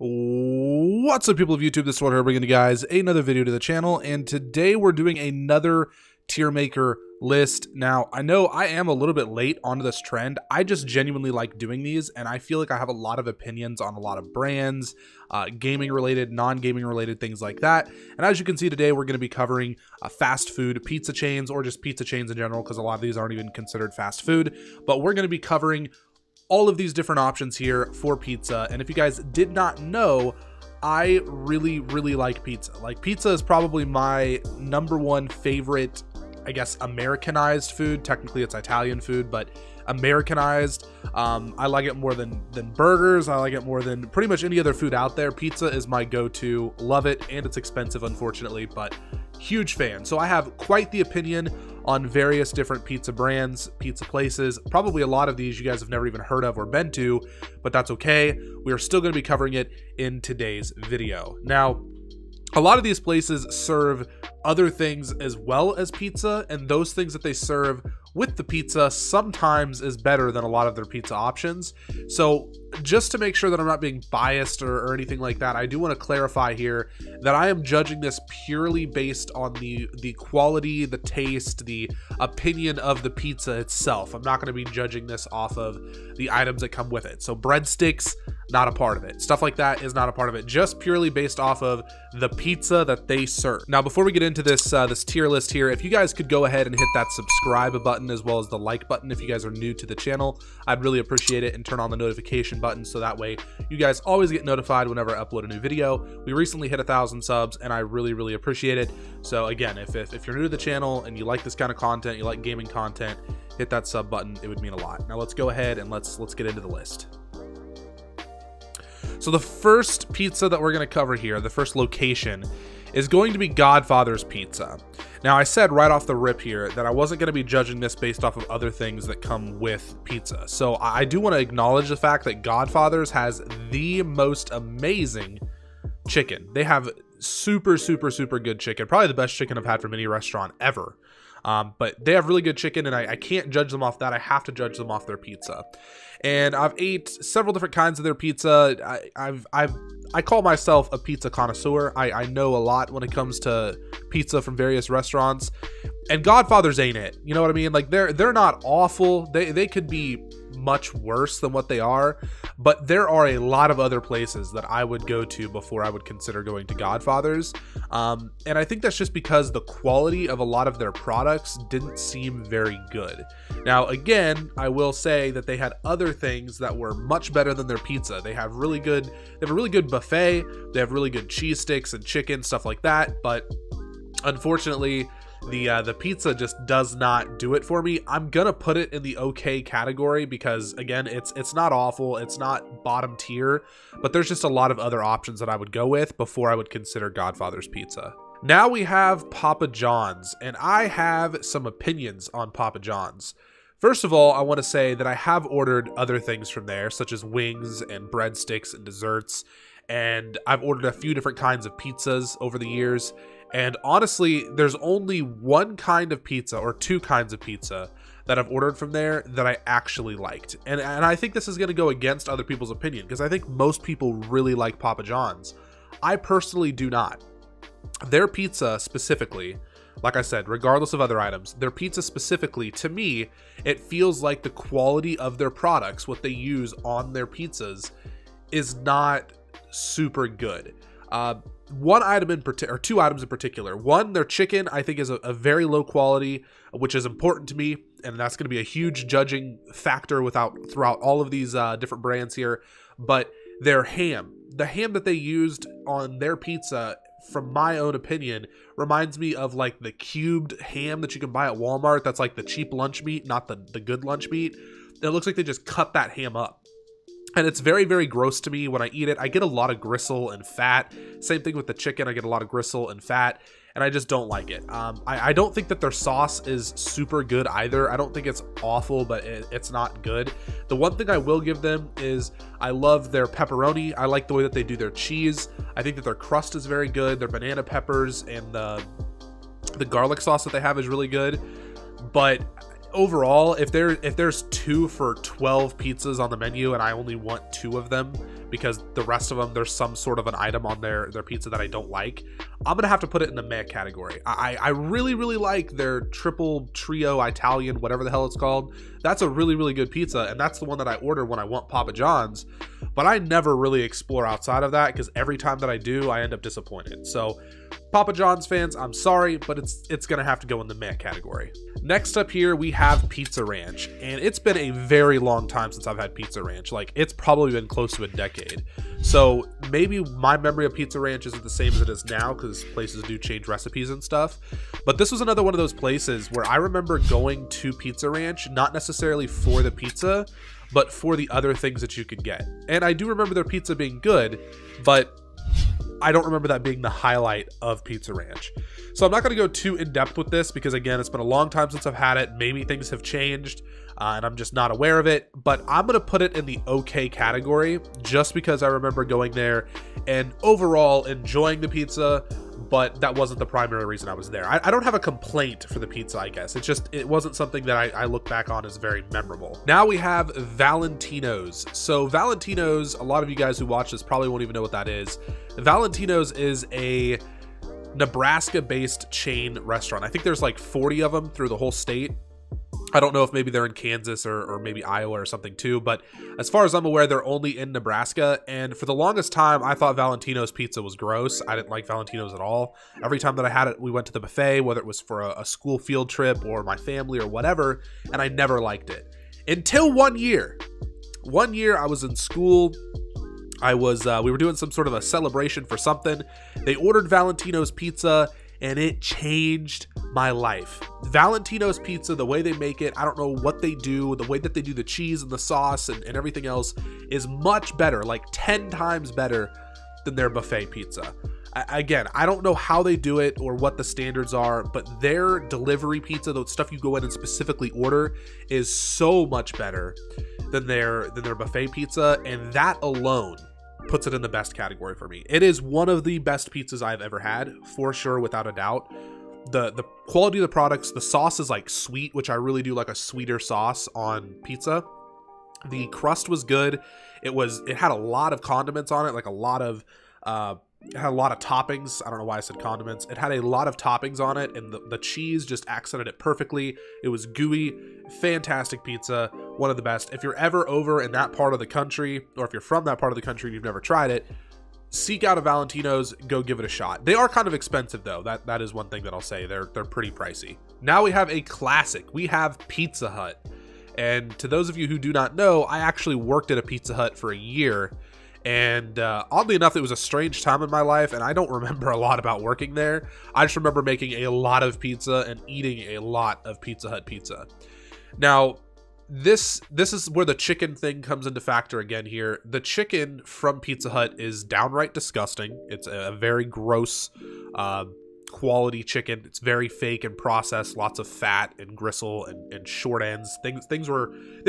What's up, people of YouTube? This is Warlord bringing you guys another video to the channel, and today we're doing another tier maker list. Now, I know I am a little bit late onto this trend. I just genuinely like doing these, and I feel like I have a lot of opinions on a lot of brands, gaming related, non-gaming related, things like that. And as you can see today, we're going to be covering fast food pizza chains, or just pizza chains in general, because a lot of these aren't even considered fast food. But we're going to be covering all of these different options here for pizza. And if you guys did not know, I really like pizza. Like, pizza is probably my #1 favorite, I guess, Americanized food. Technically it's Italian food, but Americanized. I like it more than burgers. I like it more than pretty much any other food out there. Pizza is my go-to. Love it, and it's expensive, unfortunately, but huge fan. So I have quite the opinion on various different pizza brands, pizza places. Probably a lot of these you guys have never even heard of or been to, but that's okay. We are still going to be covering it in today's video. Now, a lot of these places serve other things as well as pizza, and those things that they serve with the pizza sometimes is better than a lot of their pizza options. So just to make sure that I'm not being biased or anything like that, I do want to clarify here that I am judging this purely based on the quality, the taste, the opinion of the pizza itself. I'm not going to be judging this off of the items that come with it. So breadsticks, not a part of it. Stuff like that is not a part of it, just purely based off of the pizza that they serve. Now, before we get into this this tier list here, if you guys could go ahead and hit that subscribe button as well as the like button if you guys are new to the channel, I'd really appreciate it, and turn on the notification button so that way you guys always get notified whenever I upload a new video. We recently hit 1,000 subs, and I really appreciate it. So again, if you're new to the channel and you like this kind of content, you like gaming content, hit that sub button. It would mean a lot. Now let's go ahead and let's get into the list. So the first pizza that we're going to cover here, the first location, is going to be Godfather's Pizza. Now, I said right off the rip here that I wasn't going to be judging this based off of other things that come with pizza. So I do want to acknowledge the fact that Godfather's has the most amazing chicken. They have super good chicken, probably the best chicken I've had from any restaurant ever. But they have really good chicken, and I can't judge them off that. I have to judge them off their pizza. And I've ate several different kinds of their pizza. I call myself a pizza connoisseur. I know a lot when it comes to pizza from various restaurants, and Godfather's ain't it. You know what I mean? Like, they're not awful. They could be much worse than what they are, but there are a lot of other places that I would go to before I would consider going to Godfather's. And I think that's just because the quality of a lot of their products didn't seem very good. Now, again, I will say that they had other things that were much better than their pizza. They have a really good buffet. They have really good cheese sticks and chicken, stuff like that. But unfortunately, the pizza just does not do it for me. I'm gonna put it in the okay category because, again, it's not awful, it's not bottom tier, but there's just a lot of other options that I would go with before I would consider Godfather's Pizza. Now we have Papa John's, and I have some opinions on Papa John's. First of all, I want to say that I have ordered other things from there, such as wings and breadsticks and desserts, and I've ordered a few different kinds of pizzas over the years. And honestly, there's only one kind of pizza or two kinds of pizza that I've ordered from there that I actually liked. And I think this is going to go against other people's opinion, because I think most people really like Papa John's. I personally do not. Their pizza specifically, like I said, regardless of other items, their pizza specifically, to me, it feels like the quality of their products, what they use on their pizzas, is not super good. One item in particular, or two items in particular. One, their chicken, I think, is a very low quality, which is important to me, and that's going to be a huge judging factor throughout all of these different brands here. But their ham, the ham that they used on their pizza, from my own opinion, reminds me of like the cubed ham that you can buy at Walmart. That's like the cheap lunch meat, not the good lunch meat. It looks like they just cut that ham up. And it's very gross to me when I eat it. I get a lot of gristle and fat. Same thing with the chicken. I get a lot of gristle and fat, and I just don't like it. I don't think that their sauce is super good either. I don't think it's awful, but it's not good. The one thing I will give them is I love their pepperoni. I like the way that they do their cheese. I think that their crust is very good. Their banana peppers and the garlic sauce that they have is really good. But overall, if there's 2 for $12 pizzas on the menu and I only want 2 of them because the rest of them, there's some sort of an item on their pizza that I don't like, I'm gonna have to put it in the meh category. I really, really like their triple trio Italian, whatever the hell it's called. That's a really, really good pizza, and that's the one that I order when I want Papa John's, but I never really explore outside of that, because every time that I do, I end up disappointed. So Papa John's fans, I'm sorry, but it's gonna have to go in the meh category. Next up here, we have Pizza Ranch, and it's been a very long time since I've had Pizza Ranch. Like, it's probably been close to a decade. So maybe my memory of Pizza Ranch isn't the same as it is now, because places do change recipes and stuff. But this was another one of those places where I remember going to Pizza Ranch, not necessarily for the pizza, but for the other things that you could get. And I do remember their pizza being good, but I don't remember that being the highlight of Pizza Ranch. So I'm not going to go too in depth with this, because again, it's been a long time since I've had it. Maybe things have changed and I'm just not aware of it, but I'm going to put it in the okay category, just because I remember going there and overall enjoying the pizza, but that wasn't the primary reason I was there. I don't have a complaint for the pizza, I guess. It wasn't something that I look back on as very memorable. Now we have Valentino's. So Valentino's, a lot of you guys who watch this probably won't even know what that is. Valentino's is a Nebraska-based chain restaurant. I think there's like 40 of them through the whole state. I don't know if maybe they're in Kansas or maybe Iowa or something too, but as far as I'm aware, they're only in Nebraska. And for the longest time, I thought Valentino's pizza was gross. I didn't like Valentino's at all. Every time that I had it, we went to the buffet, whether it was for a school field trip or my family or whatever, and I never liked it. Until one year. One year I was in school. We were doing some sort of a celebration for something. They ordered Valentino's pizza, and it changed my life. Valentino's pizza, the way they make it, I don't know what they do, the way that they do the cheese and the sauce and everything else is much better, like 10 times better than their buffet pizza. Again, I don't know how they do it or what the standards are, but their delivery pizza, the stuff you go in and specifically order, is so much better than their buffet pizza, and that alone puts it in the best category for me. It is one of the best pizzas I've ever had, for sure, without a doubt. The quality of the products, the sauce is like sweet, which I really do like a sweeter sauce on pizza. The crust was good. It had a lot of condiments on it, like it had a lot of toppings. I don't know why I said condiments. It had a lot of toppings on it, and the cheese just accented it perfectly. It was gooey, fantastic pizza, one of the best. If you're ever over in that part of the country, or if you're from that part of the country and you've never tried it, seek out a Valentino's, go give it a shot. They are kind of expensive though. That is one thing that I'll say. They're pretty pricey. Now we have a classic. We have Pizza Hut. And to those of you who do not know, I actually worked at a Pizza Hut for a year. And oddly enough, it was a strange time in my life, and I don't remember a lot about working there. I just remember making a lot of pizza and eating a lot of Pizza Hut pizza. Now, this is where the chicken thing comes into factor again here. The chicken from Pizza Hut is downright disgusting. It's a very gross quality chicken. It's very fake and processed, lots of fat and gristle and short ends. They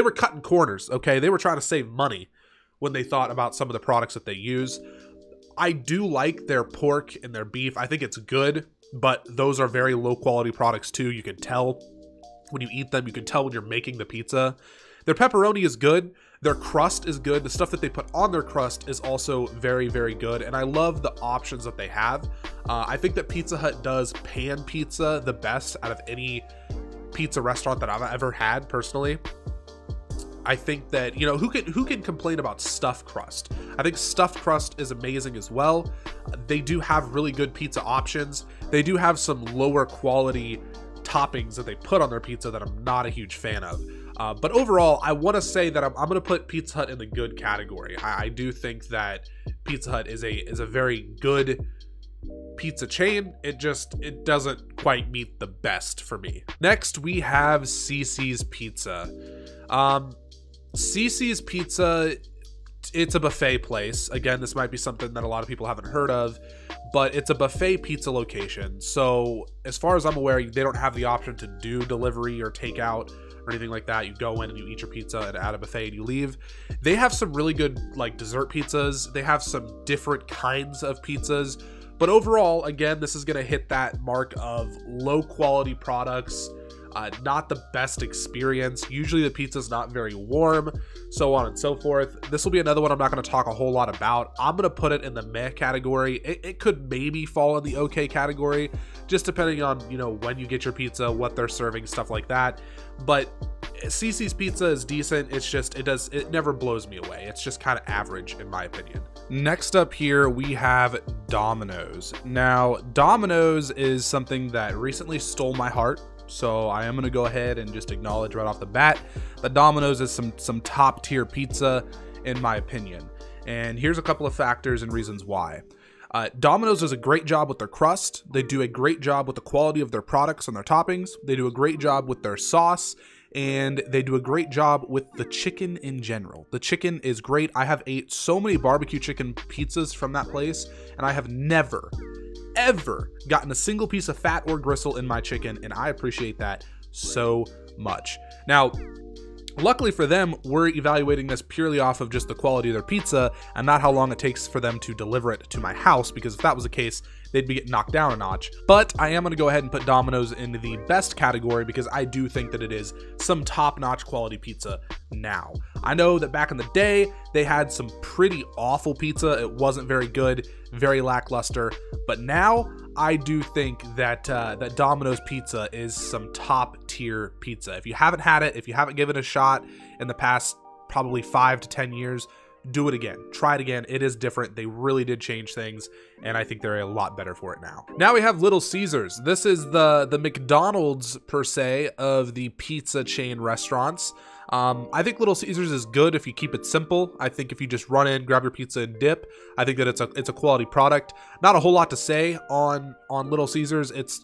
were cutting corners, okay? They were trying to save money when they thought about some of the products that they use. I do like their pork and their beef. I think it's good, but those are very low quality products too. You can tell when you eat them. You can tell when you're making the pizza. Their pepperoni is good. Their crust is good. The stuff that they put on their crust is also very, very good. And I love the options that they have. I think that Pizza Hut does pan pizza the best out of any pizza restaurant that I've ever had personally. I think that, you know, who can complain about stuffed crust? I think stuffed crust is amazing as well. They do have really good pizza options. They do have some lower quality toppings that they put on their pizza that I'm not a huge fan of. But overall, I want to say that I'm going to put Pizza Hut in the good category. I do think that Pizza Hut is a very good pizza chain. It doesn't quite meet the best for me. Next, we have CiCi's Pizza. CiCi's Pizza, it's a buffet place. Again, this might be something that a lot of people haven't heard of, but it's a buffet pizza location. So as far as I'm aware, they don't have the option to do delivery or takeout or anything like that. You go in and you eat your pizza at a buffet and you leave. They have some really good like dessert pizzas. They have some different kinds of pizzas, but overall, again, this is going to hit that mark of low quality products. Not the best experience. Usually the pizza's not very warm, so on and so forth. This will be another one I'm not going to talk a whole lot about. I'm going to put it in the meh category. It could maybe fall in the okay category, just depending on, you know, when you get your pizza, what they're serving, stuff like that. But CC's pizza is decent. It's just, it never blows me away. It's just kind of average in my opinion. Next up here, we have Domino's. Now, Domino's is something that recently stole my heart. So I am going to go ahead and just acknowledge right off the bat that Domino's is some top tier pizza in my opinion. And here's a couple of factors and reasons why. Domino's does a great job with their crust. They do a great job with the quality of their products and their toppings. They do a great job with their sauce. And they do a great job with the chicken in general. The chicken is great. I have ate so many barbecue chicken pizzas from that place, and I have never, ever gotten a single piece of fat or gristle in my chicken, and I appreciate that so much. Now, luckily for them, we're evaluating this purely off of just the quality of their pizza and not how long it takes for them to deliver it to my house, because if that was the case, they'd be getting knocked down a notch. But I am going to go ahead and put Domino's into the best category because I do think that it is some top-notch quality pizza now. I know that back in the day, they had some pretty awful pizza. It wasn't very good, very lackluster. But now, I do think that that Domino's pizza is some top-tier pizza. If you haven't had it, if you haven't given it a shot in the past probably 5 to 10 years, do it again. Try it again. It is different. They really did change things, and I think they're a lot better for it now. Now we have Little Caesars. This is the McDonald's, per se, of the pizza chain restaurants. I think Little Caesars is good if you keep it simple. I think if you just run in, grab your pizza and dip, I think that it's a quality product. Not a whole lot to say on Little Caesars. It's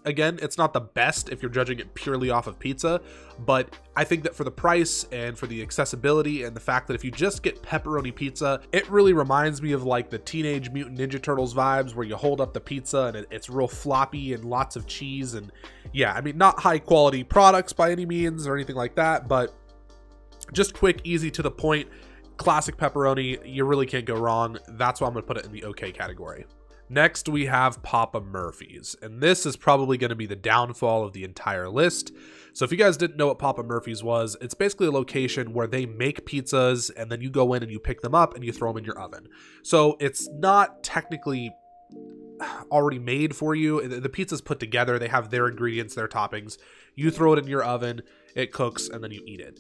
not the best if you're judging it purely off of pizza, but I think that for the price and for the accessibility and the fact that if you just get pepperoni pizza, it really reminds me of like the Teenage Mutant Ninja Turtles vibes where you hold up the pizza and it's real floppy and lots of cheese. And yeah, I mean, not high quality products by any means or anything like that, but just quick, easy, to the point, classic pepperoni. You really can't go wrong. That's why I'm going to put it in the okay category. Next, we have Papa Murphy's, and this is probably going to be the downfall of the entire list. So if you guys didn't know what Papa Murphy's was, it's basically a location where they make pizzas, and then you go in and you pick them up and you throw them in your oven. So it's not technically already made for you. The pizza's put together. They have their ingredients, their toppings. You throw it in your oven, it cooks, and then you eat it.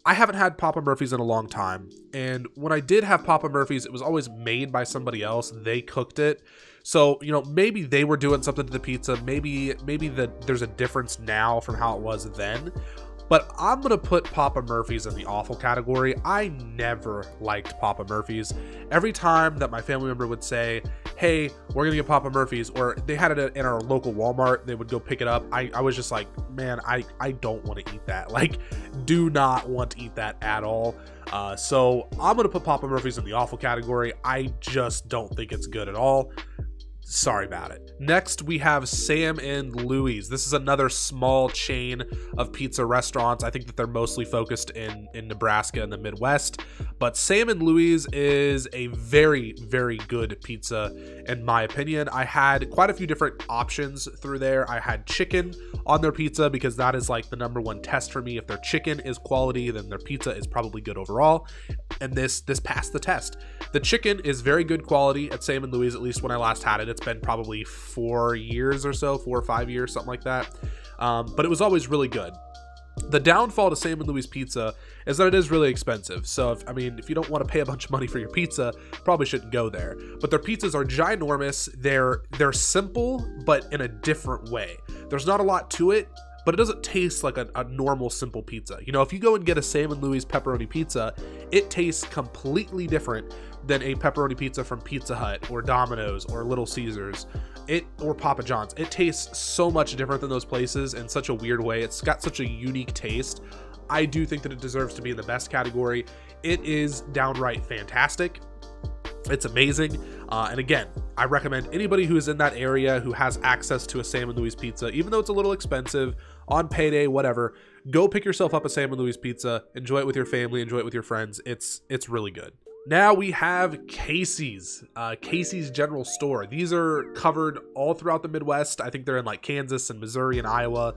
I haven't had Papa Murphy's in a long time, and when I did have Papa Murphy's, it was always made by somebody else. They cooked it. So, you know, maybe they were doing something to the pizza. Maybe there's a difference now from how it was then. But I'm going to put Papa Murphy's in the awful category. I never liked Papa Murphy's. Every time that my family member would say, hey, we're going to get Papa Murphy's, or they had it in our local Walmart, they would go pick it up. I was just like, man, I don't want to eat that. Like, do not want to eat that at all. So I'm going to put Papa Murphy's in the awful category. I just don't think it's good at all. Sorry about it. Next, we have Sam and Louie's. This is another small chain of pizza restaurants. I think that they're mostly focused in Nebraska and the Midwest. But Sam and Louie's is a very, very good pizza, in my opinion. I had quite a few different options through there. I had chicken on their pizza because that is like the #1 test for me. If their chicken is quality, then their pizza is probably good overall. And this passed the test. The chicken is very good quality at Sam and Louie's, at least when I last had it. It's been probably 4 years or so, 4 or 5 years, something like that. But it was always really good. The downfall to Sam and Louie's pizza is that it is really expensive. So, if you don't want to pay a bunch of money for your pizza, probably shouldn't go there. But their pizzas are ginormous. They're simple, but in a different way. There's not a lot to it, but it doesn't taste like a normal simple pizza. You know, if you go and get a Sam and Louie's pepperoni pizza, it tastes completely different than a pepperoni pizza from Pizza Hut or Domino's or Little Caesars or Papa John's. It tastes so much different than those places in such a weird way. It's got such a unique taste. I do think that it deserves to be in the best category. It is downright fantastic. It's amazing. And again, I recommend anybody who is in that area who has access to a Sam and Louie's pizza, even though it's a little expensive, on payday, whatever, go pick yourself up a Sam and Louie's pizza, enjoy it with your family, enjoy it with your friends. It's really good. Now we have Casey's, Casey's General Store. These are covered all throughout the Midwest. I think they're in like Kansas and Missouri and Iowa,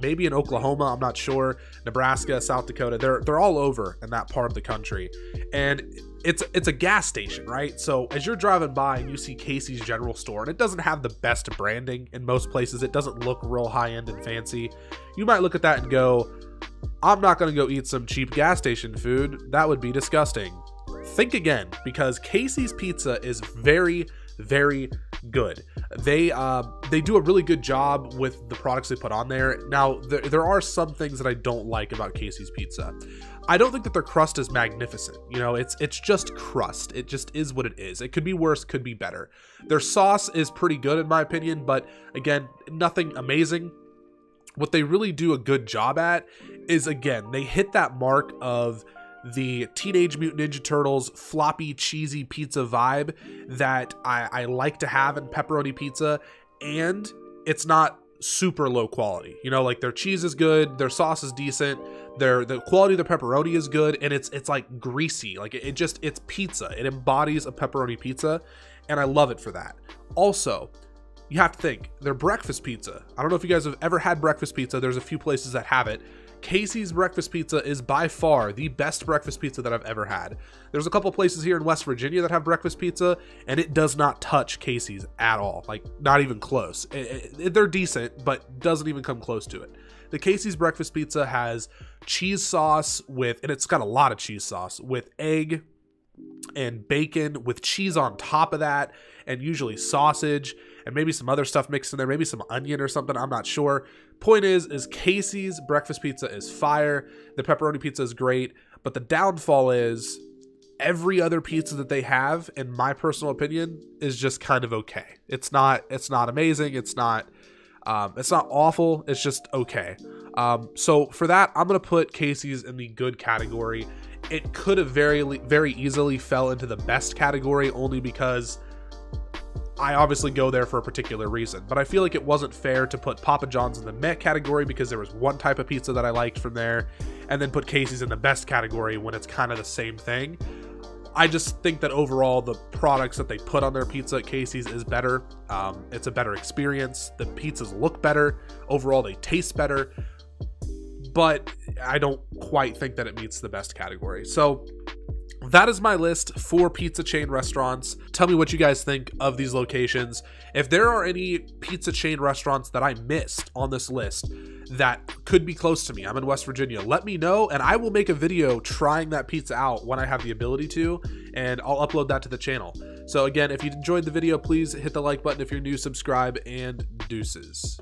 maybe in Oklahoma, I'm not sure, Nebraska, South Dakota. They're all over in that part of the country. And it's a gas station, right? So as you're driving by and you see Casey's General Store, and it doesn't have the best branding in most places, it doesn't look real high-end and fancy, you might look at that and go, I'm not going to go eat some cheap gas station food. That would be disgusting. Think again, because Casey's Pizza is very, very good. They do a really good job with the products they put on there. Now, there are some things that I don't like about Casey's Pizza. I don't think that their crust is magnificent. You know, it's just crust. It just is what it is. It could be worse, could be better. Their sauce is pretty good in my opinion, but again, nothing amazing. What they really do a good job at is, again, they hit that mark of the Teenage Mutant Ninja Turtles floppy, cheesy pizza vibe that I like to have in pepperoni pizza, and it's not super low quality. You know, like their cheese is good, their sauce is decent, the quality of their pepperoni is good, and it's like greasy. Like it's pizza. It embodies a pepperoni pizza, and I love it for that. Also, you have to think, their breakfast pizza. I don't know if you guys have ever had breakfast pizza. There's a few places that have it. Casey's breakfast pizza is by far the best breakfast pizza that I've ever had. There's a couple places here in West Virginia that have breakfast pizza, and it does not touch Casey's at all. Like, not even close. They're decent, but doesn't even come close to it. The Casey's breakfast pizza has cheese sauce with, and it's got a lot of cheese sauce, with egg and bacon, with cheese on top of that, and usually sausage, and maybe some other stuff mixed in there, maybe some onion or something, I'm not sure. Point is Casey's breakfast pizza is fire. The pepperoni pizza is great, but the downfall is every other pizza that they have, in my personal opinion, is just kind of okay. It's not amazing. It's not awful. It's just okay. So for that, I'm gonna put Casey's in the good category. It could have very easily fell into the best category, only because I obviously go there for a particular reason, but I feel like it wasn't fair to put Papa John's in the meh category because there was one type of pizza that I liked from there, and then put Casey's in the best category when it's kind of the same thing. I just think that overall the products that they put on their pizza at Casey's is better. It's a better experience. The pizzas look better. Overall, they taste better, but I don't quite think that it meets the best category. So that is my list for pizza chain restaurants. Tell me what you guys think of these locations. If there are any pizza chain restaurants that I missed on this list that could be close to me, I'm in West Virginia, let me know, and I will make a video trying that pizza out when I have the ability to, and I'll upload that to the channel. So again, if you enjoyed the video, please hit the like button. If you're new, subscribe, and deuces.